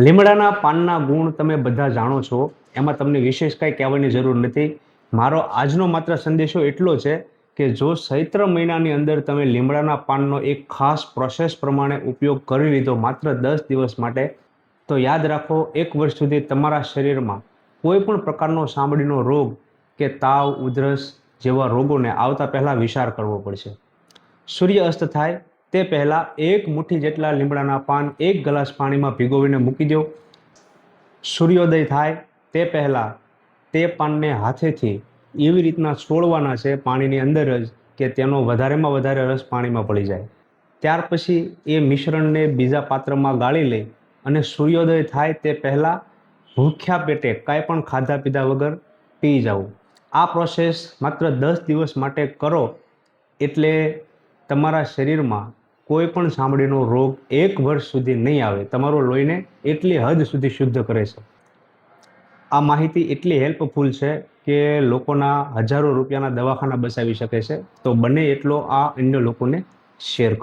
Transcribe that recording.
લીમડાના પાનના ગુણ તમે બધા જાણો છો, એમાં તમને વિશેષ કાંઈ કહેવાની જરૂર નથી. મારો આજનો માત્ર સંદેશો એટલો છે કે જો ચૈત્ર મહિનાની અંદર તમે લીમડાના પાનનો એક ખાસ પ્રોસેસ પ્રમાણે ઉપયોગ કરી લીધો માત્ર 10 દિવસ માટે, તો યાદ રાખો 1 વર્ષ સુધી તમારા શરીરમાં કોઈ પણ પ્રકારનો ચામડીનો રોગ કે તાવ, ઉધરસ જેવા રોગોને આવતા પહેલાં વિચાર કરવો પડશે. સૂર્ય અસ્ત થાય તે પહેલાં 1 મુઠ્ઠી જેટલા લીમડાના પાન 1 ગ્લાસ પાણીમાં ભીગોવીને મૂકી દો. સૂર્યોદય થાય તે પહેલાં તે પાનને હાથેથી એવી રીતના છોડવાના છે પાણીની અંદર જ કે તેનો વધારેમાં વધારે રસ પાણીમાં પડી જાય. ત્યાર પછી એ મિશ્રણને બીજા પાત્રમાં ગાળી લઈ અને સૂર્યોદય થાય તે પહેલાં ભૂખ્યા પેટે કાંઈ પણ ખાધા પીધા વગર પી જવું. આ પ્રોસેસ માત્ર 10 દિવસ માટે કરો એટલે તમારા શરીરમાં કોઈ પણ ચામડીનો રોગ 1 વર્ષ સુધી નહીં આવે. તમારું લોહીને એટલી હદ સુધી શુદ્ધ કરે છે. આ માહિતી એટલી હેલ્પફુલ છે કે લોકોના હજારો રૂપિયાના દવાખાના બચાવી શકે છે. તો બને એટલો આ અન્ય લોકોને શેર કરો.